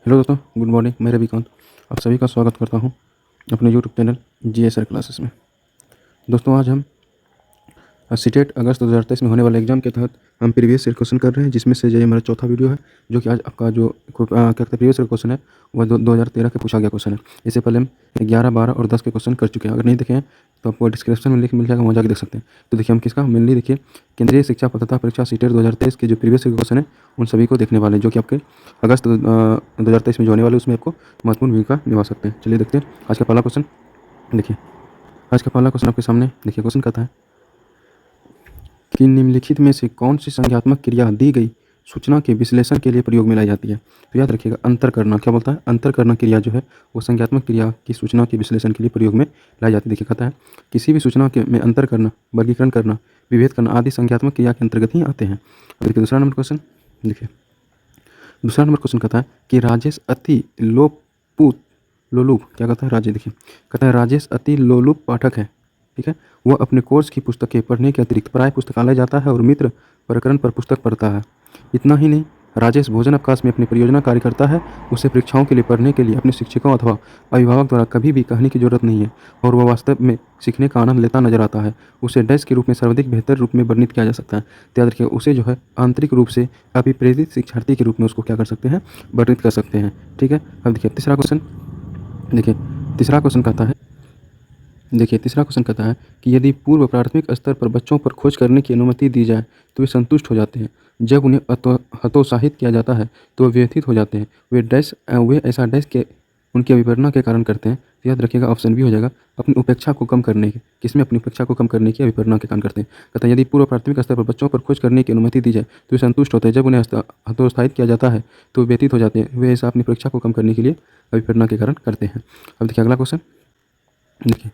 Hello दोस्तों, good morning. मैं रविकांत आप सभी का स्वागत करता हूं अपने यूट्यूब चैनल जीएसआर क्लासेस में। दोस्तों, आज हम सीटेट अगस्त 2023 में होने वाले एग्जाम के तहत हम प्रीवियस ईयर क्वेश्चन कर रहे हैं, जिसमें से ये हमारा चौथा वीडियो है, जो कि आज आपका जो क्या कहते हैं प्रीवियस ईयर क्वेश्चन है वह 2013 के पूछा गया क्वेश्चन है। इससे पहले हम 11, 12 और 10 के क्वेश्चन कर चुके हैं। अगर नहीं देखे हैं तो आपको डिस्क्रिप्शन में लिंक मिल जाएगा, वहाँ जाकर देख सकते हैं। तो देखिए, हम किसका मेनली देखिए केंद्रीय शिक्षा पात्रता परीक्षा सीटेट 2023 के जो प्रीवियस ईयर क्वेश्चन है उन सभी को देखने वाले हैं, जो कि आपके अगस्त 2023 में जो होने वाले उसमें आपको महत्वपूर्ण भूमिका निभा सकते हैं। चलिए देखते हैं आज का पहला क्वेश्चन। देखिए, आज का पहला क्वेश्चन आपके सामने। देखिए, क्वेश्चन कहता है कि निम्नलिखित में से कौन सी संज्ञात्मक क्रिया दी गई सूचना के विश्लेषण के लिए प्रयोग में लाई जाती है। तो याद रखिएगा, अंतर करना क्या बोलता है। अंतर करना क्रिया जो है वो संज्ञात्मक क्रिया की सूचना के विश्लेषण के लिए प्रयोग में लाई जाती है। देखिए, कहता है किसी भी सूचना के में अंतर करना, वर्गीकरण करना, विभेद करना आदि संज्ञात्मक क्रिया के अंतर्गत ही आते हैं। देखिए, दूसरा नंबर क्वेश्चन। देखिए, दूसरा नंबर क्वेश्चन कहता है कि राजेश अति लोलुप क्या कहता है। राजेश, देखिए कहता है राजेश अति लोलुप पाठक है। ठीक है, वह अपने कोर्स की पुस्तकें पढ़ने के अतिरिक्त प्राय पुस्तकालय जाता है और मित्र प्रकरण पर पुस्तक पढ़ता है। इतना ही नहीं, राजेश भोजन अवकाश में अपनी परियोजना कार्य करता है। उसे परीक्षाओं के लिए पढ़ने के लिए अपने शिक्षकों अथवा अभिभावक द्वारा कभी भी कहने की जरूरत नहीं है और वह वास्तव में सीखने का आनंद लेता नजर आता है। उसे डैश के रूप में सर्वाधिक बेहतर रूप में वर्णित किया जा सकता है। तो याद रखिए, उसे जो है आंतरिक रूप से अभिप्रेरित शिक्षार्थी के रूप में उसको क्या कर सकते हैं, वर्णित कर सकते हैं। ठीक है, अब देखिए तीसरा क्वेश्चन। देखिए, तीसरा क्वेश्चन कहता है तीसरा क्वेश्चन कहता है कि यदि पूर्व प्राथमिक स्तर पर बच्चों पर खोज करने की अनुमति दी जाए तो वे संतुष्ट हो जाते हैं। जब उन्हें हतोत्साहित किया जाता है तो वे व्यथित हो जाते हैं। वे ऐसा डैश के उनकी अभिप्रेरणा के कारण करते हैं। तो याद रखिएगा, ऑप्शन बी हो जाएगा, अपनी उपेक्षा को कम करने की। किसमें? अपनी उपेक्षा को कम करने की अभिप्रेरणा के कारण करते हैं। कहते हैं यदि पूर्व प्राथमिक स्तर पर बच्चों पर खोज करने की अनुमति दी जाए तो वे संतुष्ट होते हैं। जब उन्हें हतोत्साहित किया जाता है तो वे व्यथित हो जाते हैं। वे ऐसा अपनी उपेक्षा को कम करने के लिए अभिप्रेरणा के कारण करते हैं। अब देखिए अगला क्वेश्चन। देखिए,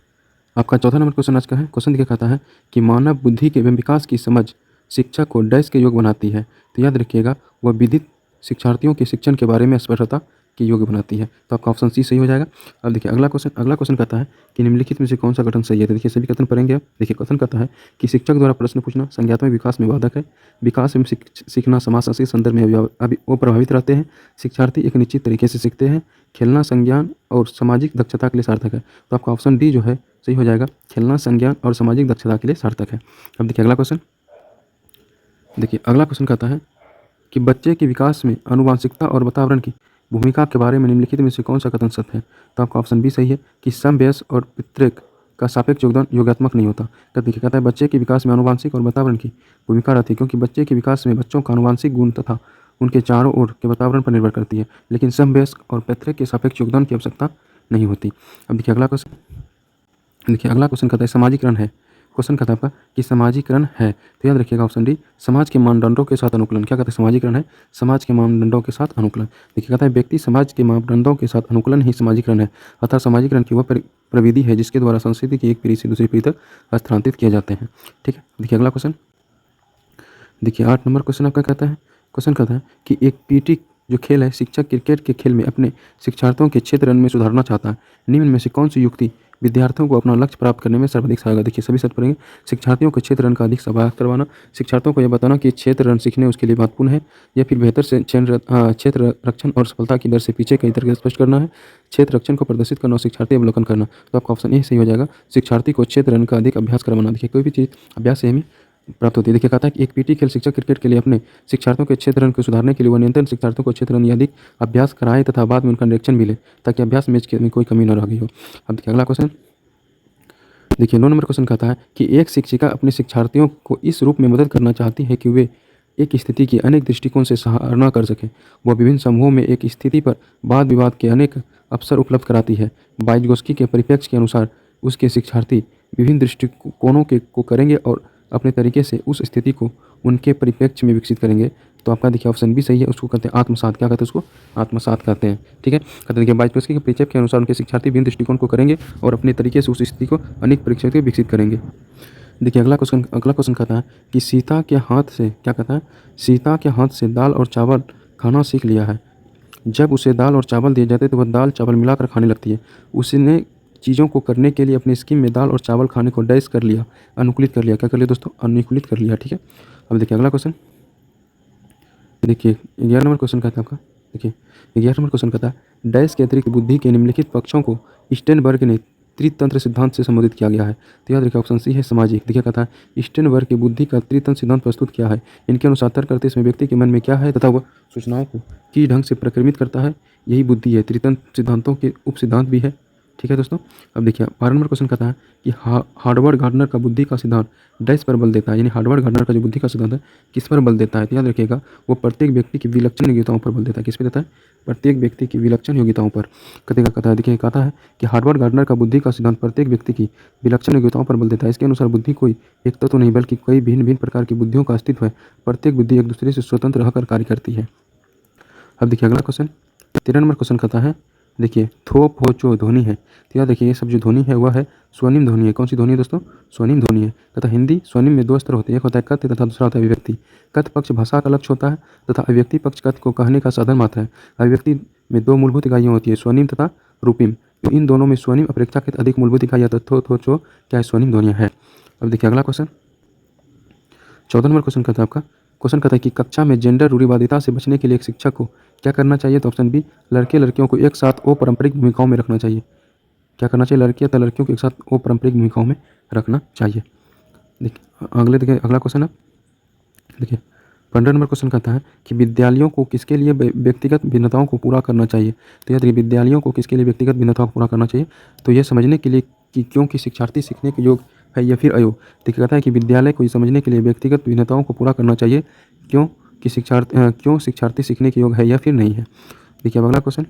आपका चौथा नंबर क्वेश्चन आज का है। क्वेश्चन देखिए, कहता है कि मानव बुद्धि के एवं विकास की समझ शिक्षा को डैश के योग बनाती है। तो याद रखिएगा, वह विदित शिक्षार्थियों के शिक्षण के बारे में स्पष्टता के योग्य बनाती है। तो आपका ऑप्शन सी सही हो जाएगा। अब देखिए अगला क्वेश्चन कहता है कि निम्नलिखित में से कौन सा कथन सही है। तो देखिए सभी कथन पढ़ेंगे आप। देखिए, कथन कहता है कि शिक्षक द्वारा प्रश्न पूछना संज्ञात्मक विकास में बाधक है। विकास एवं सीखना समाजशास्त्रीय संदर्भ में वो प्रभावित रहते हैं। शिक्षार्थी एक निश्चित तरीके से सीखते हैं। खेलना संज्ञान और सामाजिक दक्षता के लिए सार्थक है। तो आपका ऑप्शन डी जो है सही हो जाएगा। खेलना संज्ञान और सामाजिक दक्षता के लिए सार्थक है। अब देखिए अगला क्वेश्चन। देखिए, अगला क्वेश्चन कहता है कि बच्चे के विकास में आनुवंशिकता और वातावरण की भूमिका के बारे में निम्नलिखित में से कौन सा कथन सत्य है। तो आपका ऑप्शन बी सही है कि समवयस और पितृक का सापेक्ष योगदान योगात्मक नहीं होता। तो देखिए कहता है बच्चे के विकास में आनुवंशिक और वातावरण की भूमिका रहती है, क्योंकि बच्चे के विकास में बच्चों का आनुवंशिक गुण तथा उनके चारों ओर के वातावरण पर निर्भर करती है, लेकिन समवयस्क और पैतृक के सापेक्ष योगदान की आवश्यकता नहीं होती। अब देखिए अगला क्वेश्चन। देखिए, अगला क्वेश्चन कहता है सामाजिकरण है। क्वेश्चन कहता है आपका कि समाजीकरण है। तो याद रखिएगा ऑप्शन डी, समाज के मानदंडों के साथ अनुकूलन। क्या कहते हैं? समाजीकरण है समाज के मानदंडों के साथ अनुकूलन। देखिए, कहता है व्यक्ति समाज के मापदंडों के साथ अनुकूलन ही समाजीकरण है। अर्थात समाजीकरण की वह प्रविधि है जिसके द्वारा संस्कृति की एक पीढ़ी से दूसरी पीढ़ी तक हस्तांतरित किए जाते हैं। ठीक है, देखिए अगला क्वेश्चन। देखिए 8 नंबर क्वेश्चन आपका कहता है। क्वेश्चन कहता है कि एक पीटी जो खेल है, शिक्षक क्रिकेट के खेल में अपने शिक्षार्थियों के क्षेत्र रन में सुधारना चाहता है। निम्न में से कौन सी युक्ति विद्यार्थियों को अपना लक्ष्य प्राप्त करने में सर्वाधिक सहायक? देखिए सभी शर्त पढ़ेंगे। शिक्षार्थियों को क्षेत्र रन का अधिक सहायक करवाना, शिक्षार्थियों को यह बताना कि क्षेत्र रन सीखने उसके लिए महत्वपूर्ण है, या फिर बेहतर से क्षेत्र रक्षण और सफलता की दर से पीछे कई तरह स्पष्ट करना है, क्षेत्र रक्षण को प्रदर्शित करना और शिक्षार्थी अवलोकन करना। तो आपका ऑप्शन ए सही हो जाएगा, शिक्षार्थी को क्षेत्र रन का अधिक अभ्यास करवाना। देखिए, कोई भी चीज़ अभ्यास से हमें प्राप्त होती है। देखिए, कहता है कि एक पीटी खेल शिक्षक क्रिकेट के लिए अपने शिक्षार्थियों के क्षेत्र रन को सुधारने के लिए वह निरंतर शिक्षार्थियों को क्षेत्र रन या अधिक अभ्यास कराए तथा बाद में उनका निरीक्षण भी ले, ताकि अभ्यास में कोई कमी न रह गई हो। अब देखिए अगला क्वेश्चन। देखिए 9 नंबर क्वेश्चन कहता है कि एक शिक्षिका अपने शिक्षार्थियों को इस रूप में मदद करना चाहती है कि वे एक स्थिति की अनेक दृष्टिकोण से सराहना कर सकें। वह विभिन्न समूहों में एक स्थिति पर वाद विवाद के अनेक अवसर उपलब्ध कराती है। वाइजगोस्की के परिप्रेक्ष्य के अनुसार उसके शिक्षार्थी विभिन्न दृष्टिकोणों को करेंगे और अपने तरीके से उस स्थिति को उनके परिप्रेक्ष्य में विकसित करेंगे। तो आपका देखिए ऑप्शन भी सही है। उसको कहते हैं आत्मसात। क्या कहते हैं? उसको आत्मसात कहते हैं। ठीक है, कहते हैं देखिए वाइजगोस्की के परिचय के अनुसार उनके शिक्षार्थी विभिन्न दृष्टिकोण को करेंगे और अपने तरीके से उस स्थिति को अनेक परीक्षक के विकसित करेंगे। देखिए अगला क्वेश्चन कहता है कि सीता के हाथ से क्या कहता है, सीता के हाथ से दाल और चावल खाना सीख लिया है। जब उसे दाल और चावल दिए जाते तो वह दाल चावल मिलाकर खाने लगती है। उसने चीज़ों को करने के लिए अपनी स्कीम में दाल और चावल खाने को डैश कर लिया, अनुकूलित कर लिया। क्या कर लिया दोस्तों? अनुकूलित कर लिया। ठीक है, अब देखिए अगला क्वेश्चन। देखिए 11 नंबर क्वेश्चन कहता है आपका देखिए 11 नंबर क्वेश्चन कहता है डैश के अतिरिक्त बुद्धि के निम्नलिखित पक्षों को स्टेनबर्ग ने त्रितंत्र सिद्धांत से संबोधित किया गया है। तो याद रखिए ऑप्शन सी है सामाजिक। देखिए कहता है स्टेनबर्ग की बुद्धि का त्रितंत्र सिद्धांत प्रस्तुत किया है। इनके अनुसार तर्क करते समय व्यक्ति के मन में क्या है तथा वह सूचनाओं को किस ढंग से प्रक्रमित करता है, यही बुद्धि है। त्रितंत्र सिद्धांतों के उप सिद्धांत भी है। ठीक है दोस्तों। अब देखिए 12 नंबर क्वेश्चन कहता है कि हार्वर्ड गार्डनर का बुद्धि का सिद्धांत डैश पर बल देता है, यानी हार्वर्ड गार्डनर का जो बुद्धि का सिद्धांत है किस पर बल देता है। तो याद रखिएगा वो प्रत्येक व्यक्ति की विलक्षण योग्यताओं पर बल देता है। किस पे देता है? प्रत्येक व्यक्ति की विलक्षण योग्यताओं पर। कहता है देखिए कहता है कि हार्वर्ड गार्डनर का बुद्धि का सिद्धांत प्रत्येक व्यक्ति की विलक्षण योग्यताओं पर बल देता है। इसके अनुसार बुद्धि कोई एक तत्व नहीं बल्कि कई भिन्न भिन्न प्रकार की बुद्धियों का अस्तित्व है। प्रत्येक बुद्धि एक दूसरे से स्वतंत्र रहकर कार्य करती है। अब देखिए अगला क्वेश्चन 13 नंबर क्वेश्चन कहता है देखिए थो फो चो ध्वनि है। तो याद देखिए ये सब जो ध्वनि है वह है स्वनिम ध्वनि है। कौन सी ध्वनि है दोस्तों? स्वनिम ध्वनि है। तथा हिंदी स्वनिम में दो स्तर होते हैं, एक होता है कथ्य तथा दूसरा होता है अभिव्यक्ति। कथ्य पक्ष भाषा का लक्ष्य होता है तथा अभिव्यक्ति पक्ष कथ्य को कहने का साधन मात्र है। अभिव्यक्ति में दो मूलभूत इकाइयाँ होती है, स्वनिम तथा रूपिम। तो इन दोनों में स्वनिम अपेक्षाकृत अधिक मूलभूत इकाइयाँ थो थो चो क्या है स्वनिम ध्वनियाँ है। अब देखिए अगला क्वेश्चन 14 नंबर क्वेश्चन कहता है आपका क्वेश्चन कहता है कि कक्षा में जेंडर रूढ़िवादिता से बचने के लिए एक शिक्षक को क्या करना चाहिए। तो ऑप्शन बी लड़के लड़कियों को एक साथ अपारंपरिक भूमिकाओं में रखना चाहिए। क्या करना चाहिए? लड़के तथा लड़कियों को एक साथ अपारंपरिक भूमिकाओं में रखना चाहिए। देखिए अगला क्वेश्चन है देखिए 15 नंबर क्वेश्चन कहता है कि विद्यालयों को किसके लिए व्यक्तिगत भिन्नताओं को पूरा करना चाहिए। तो याद रखिए विद्यालयों को किसके लिए व्यक्तिगत भिन्नताओं को पूरा करना चाहिए। तो यह समझने के लिए कि क्योंकि शिक्षार्थी सीखने के योग्य है या फिर अयोग्य। देखिए कहता है कि विद्यालय को समझने के लिए व्यक्तिगत भिन्नताओं को पूरा करना चाहिए क्यों शिक्षार्थी सीखने के योग्य है या फिर नहीं है। देखिए अब अगला क्वेश्चन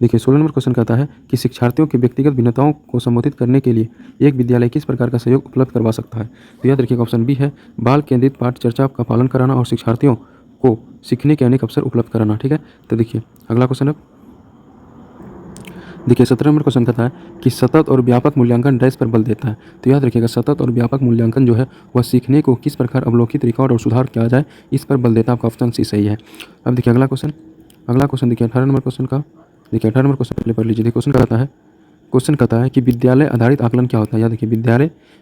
देखिए 16 नंबर क्वेश्चन कहता है कि शिक्षार्थियों की व्यक्तिगत भिन्नताओं को संबोधित करने के लिए एक विद्यालय किस प्रकार का सहयोग उपलब्ध करवा सकता है। तो याद रखिएगा ऑप्शन बी है बाल केंद्रित पाठ चर्चा का पालन कराना और शिक्षार्थियों को सीखने के अनेक अवसर उपलब्ध कराना। ठीक है। तो देखिए अगला क्वेश्चन है देखिए 17 नंबर क्वेश्चन कहता है कि सतत और व्यापक मूल्यांकन डैश पर बल देता है। तो याद रखिएगा सतत और व्यापक मूल्यांकन जो है वह सीखने को किस प्रकार अवलोकित रिकॉर्ड और सुधार किया जाए इस पर बल देता है। आपका ऑप्शन सी सही है। अब देखिए अगला क्वेश्चन देखिए 18 नंबर क्वेश्चन का देखिए 18 नंबर क्वेश्चन पहले पढ़ लीजिए। क्वेश्चन कहता है कि विद्यालय आधारित आकलन क्या होता है। याद देखिए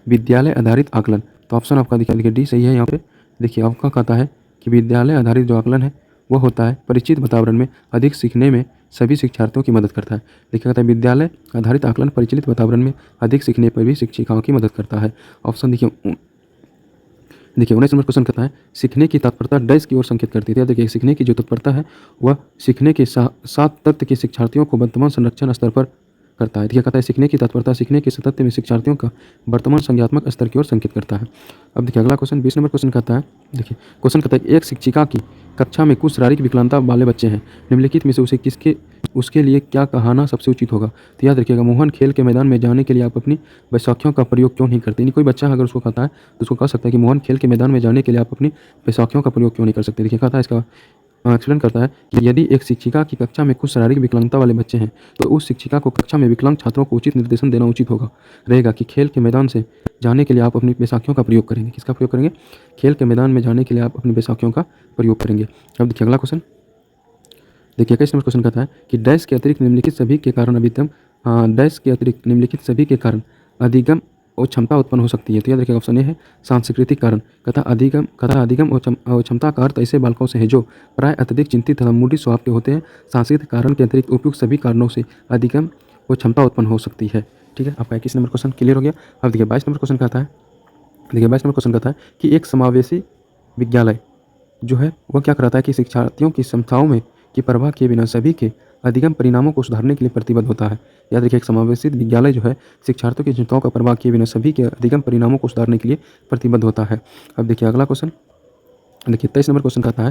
विद्यालय आधारित आकलन। तो ऑप्शन आपका देखिए डी सही है। यहाँ पे देखिए आपका कहता है कि विद्यालय आधारित जो आकलन है वह होता है परिचित वातावरण में अधिक सीखने में सभी शिक्षार्थियों की मदद करता है। देखिए कहता है विद्यालय आधारित आकलन परिचालित वातावरण में अधिक सीखने पर भी शिक्षिकाओं की मदद करता है। ऑप्शन देखिए 19 नंबर क्वेश्चन कहता है सीखने की तत्परता डैश की ओर संकेत करती है। देखिए सीखने की जो तत्परता है वह सीखने के सात तत्व के शिक्षार्थियों को वर्तमान संरक्षण स्तर पर करता है। देखिए कहता है सीखने की तत्परता सीखने के सातत्य में शिक्षार्थियों का वर्तमान संज्ञात्मक स्तर की ओर संकेत करता है। अब देखिए अगला क्वेश्चन 20 नंबर क्वेश्चन कहता है देखिए क्वेश्चन कहता है एक शिक्षिका की कक्षा में कुछ शारीरिक विकलांगता वाले बच्चे हैं, निम्नलिखित में से उसके लिए क्या कहना सबसे उचित होगा। तो याद रखिएगा मोहन खेल के मैदान में जाने के लिए आप अपनी बैसाखियों का प्रयोग क्यों नहीं करते। कोई बच्चा अगर उसको कहता है तो उसको कह सकता है कि मोहन खेल के मैदान में जाने के लिए आप अपनी बैसाखियों का प्रयोग क्यों नहीं कर सकते। देखिए कहता है इसका एक्सप्लेन करता है कि यदि एक शिक्षिका की कक्षा में कुछ शारीरिक विकलांगता वाले बच्चे हैं तो उस शिक्षिका को कक्षा में विकलांग छात्रों को उचित निर्देशन देना उचित रहेगा कि खेल के मैदान से जाने के लिए आप अपनी बैसाखियों का प्रयोग करेंगे। किसका प्रयोग करेंगे? खेल के मैदान में जाने के लिए आप अपनी बैसाखियों का प्रयोग करेंगे। अब देखिए अगला क्वेश्चन देखिए 21 नंबर क्वेश्चन कहता है कि डैश के अतिरिक्त निम्नलिखित सभी के कारण अधिगम और क्षमता उत्पन्न हो सकती है। तो याद रखिएगा ऑप्शन ए है सांस्कृतिक कारण। अधिगम और क्षमता का अर्थ ऐसे बालकों से है जो प्राय अत्यधिक चिंतित तथा मूडी स्वभाव के होते हैं। सांस्कृतिक कारण के अतिरिक्त उपयुक्त सभी कारणों से अधिगम और क्षमता उत्पन्न हो सकती है। ठीक है। आपका 21 नंबर क्वेश्चन क्लियर हो गया। अब देखिए 22 नंबर क्वेश्चन कहता है कि एक समावेशी विद्यालय जो है वह क्या कराता है कि शिक्षार्थियों की क्षमताओं में की परवाह किए बिना सभी के अधिगम परिणामों को सुधारने के लिए प्रतिबद्ध होता है। याद रखिए एक समावेशित विद्यालय जो है शिक्षार्थियों की क्षमताओं का परवाह किए बिना सभी के अधिगम परिणामों को सुधारने के लिए प्रतिबद्ध होता है। अब देखिए अगला क्वेश्चन देखिए 23 नंबर क्वेश्चन कहता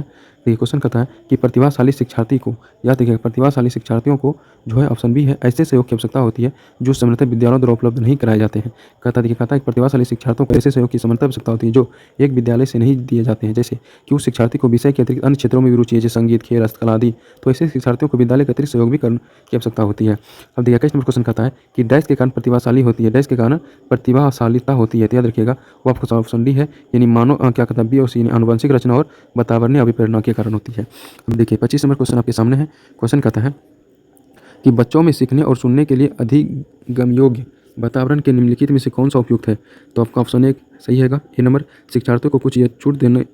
है कि प्रतिभाशाली शिक्षार्थी को याद रखिए प्रतिभाशाली शिक्षार्थियों को जो है ऑप्शन बी है ऐसे सहयोग की आवश्यकता होती है जो सामान्यतः विद्यालयों द्वारा उपलब्ध नहीं कराए जाते हैं। कहता है कि प्रतिभाशाली शिक्षार्थियों को ऐसे सहयोग की सामान्यतः आवश्यकता होती है जो एक विद्यालय से नहीं दिए जाते हैं, जैसे कि उस शिक्षार्थी को विषय के अतिरिक्त अन्य क्षेत्रों में भी रुचि है जैसे संगीत खेल हस्तकला आदि। तो ऐसे शिक्षार्थियों को विद्यालय के अतिरिक्त सहयोग भी करने की आवश्यकता होती है। अब देखिए 21 नंबर क्वेश्चन कहता है कि डैश के कारण प्रतिभाशाली होती है, डैश के कारण प्रतिभाशालिता होती है। तो याद रखिएगा वो आपको ऑप्शन डी है यानी मानव क्या कहता है बी और सी आनुवंशिक रचना और वातावरणीय अभिप्रेरणा के कारण होती है। अब देखिए 25 नंबर क्वेश्चन आपके सामने है। क्वेश्चन कहता है कि बच्चों में सीखने और सुनने के लिए अधिगम योग्य वातावरण के निम्नलिखित में से कौन सा उपयुक्त है। तो आपका ऑप्शन एक सही हैगा। ए नंबर शिक्षार्थियों को कुछ यह छूट देने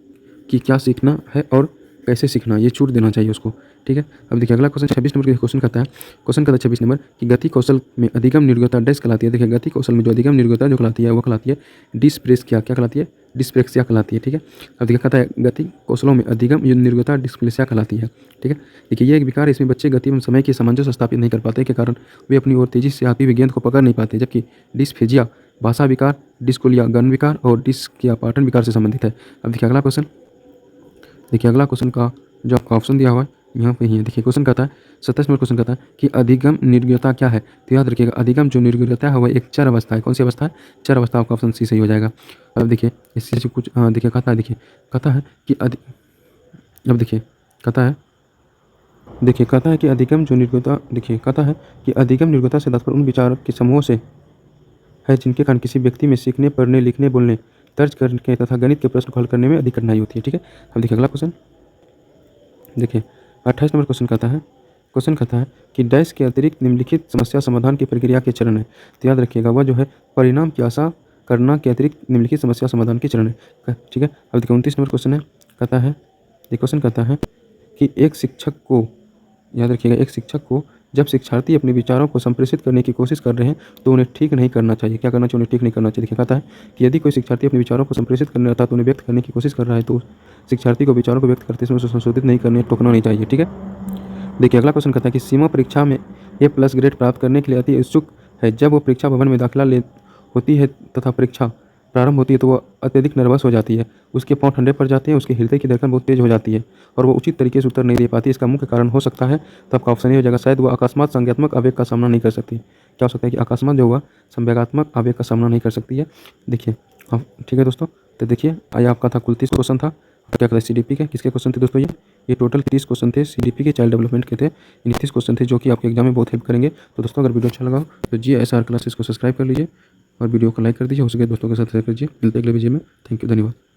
की क्या सीखना है और कैसे सीखना, ये छूट देना चाहिए उसको, ठीक है। अब देखिए अगला क्वेश्चन 26 नंबर का क्वेश्चन कहता है, 26 नंबर कि गति कौशल में अधिगम निर्गुणता डैश कहलाती है। देखिए गति कौशल में जो अधिगम निर्गुणता जो कहलाती है वो कहलाती है डिस्प्रेक्सिया, क्या कहलाती है? डिस्प्रेक्सिया कहलाती है, ठीक है। अब देखिए कहता है गति कौशलों में अधिगम निर्गुणता डिस्प्लेसिया कहलाती है, ठीक है। देखिए ये एक विकार है, इसमें बच्चे गति में समय की सामंजस्य स्थापित नहीं कर पाते के कारण वे अपनी ओर तेजी से आती हुई गेंद को पकड़ नहीं पाते, जबकि डिस्फेजिया भाषा विकार, डिस्कुलिया गन विकार और डिस्किया पाटन विकार से संबंधित है। अब देखिए अगला क्वेश्चन, देखिए अगला क्वेश्चन का जो आपका ऑप्शन दिया हुआ है यहाँ पे ही है। देखिए क्वेश्चन कहता है 27 नंबर क्वेश्चन कहता है कि अधिगम निर्गुणता क्या है। तो याद रखिएगा अधिगम जो निर्गुणता है वह एक चर अवस्था है। कौन सी अवस्था है? चर अवस्था। आपका ऑप्शन सी सही हो जाएगा। अब देखिए इससे जो कुछ देखिए कहता है, देखिए कहता है कि अब देखिए कहता है, देखिए कहता है कि अधिगम जो निर्गुणता, देखिए कहता है कि अधिगम निर्गुणता से तात्पर्य उन विचारों के समूह से है जिनके कारण किसी व्यक्ति में सीखने, पढ़ने, लिखने, बोलने, तर्ज करने तथा गणित के प्रश्न को हल करने में अधिक कठिनाई होती है, ठीक है। अब देखिए अगला क्वेश्चन, देखिए 28 नंबर क्वेश्चन कहता है कि डैश के अतिरिक्त निम्नलिखित समस्या समाधान की प्रक्रिया के चरण है। तो याद रखिएगा वह जो है परिणाम की आशा करना के अतिरिक्त निम्नलिखित समस्या समाधान के चरण है, ठीक है। अब देखिए 29 नंबर क्वेश्चन है, कहता है, ये क्वेश्चन कहता है कि एक शिक्षक को, याद रखिएगा एक शिक्षक को जब शिक्षार्थी अपने विचारों को संप्रेषित करने की कोशिश कर रहे हैं तो उन्हें ठीक नहीं करना चाहिए। क्या करना चाहिए? उन्हें ठीक नहीं करना चाहिए। देखिए कहता है कि यदि कोई शिक्षार्थी अपने विचारों को संप्रेषित करने अर्थात उन्हें व्यक्त करने की कोशिश कर रहा है तो शिक्षार्थी को विचारों को व्यक्त करते समय उसे संशोधित नहीं करने, टोकना नहीं चाहिए, ठीक है। देखिए अगला क्वेश्चन कहता है कि सीमा परीक्षा में A+ ग्रेड प्राप्त करने के लिए अति उत्सुक है। जब वो परीक्षा भवन में दाखिला ले होती है तथा परीक्षा प्रारंभ होती है तो वह अत्यधिक नर्वस हो जाती है, उसके पाँव ठंडे पड़ जाते हैं, उसके हृदय की धड़कन बहुत तेज हो जाती है और वो उचित तरीके से उत्तर नहीं दे पाती। इसका मुख्य कारण हो सकता है, तो आपका ऑप्शन ये हो जाएगा, शायद वो अकस्मात संज्ञात्मक आवेग का सामना नहीं कर सकती। क्या हो सकता है कि अकस्मात जो हुआ संवेगात्मक आवेग का सामना नहीं कर सकती है। देखिए अब ठीक है दोस्तों, तो देखिए आया आपका था कुल 30 क्वेश्चन था। क्या कहता है CDP के किसके क्वेश्चन थे दोस्तों? ये टोटल 30 क्वेश्चन थे CDP के, चाइल्ड डेवलपमेंट के थे। इन 30 क्वेश्चन थे जो कि आपके एग्जाम में बहुत हेल्प करेंगे। तो दोस्तों अगर वीडियो अच्छा लगा हो तो GSR क्लासेस को सब्सक्राइब कर लीजिए और वीडियो को लाइक कर दीजिए, हो सके दोस्तों के साथ शेयर कर दीजिए। मिलते हैं अगले वीडियो में। थैंक यू, धन्यवाद।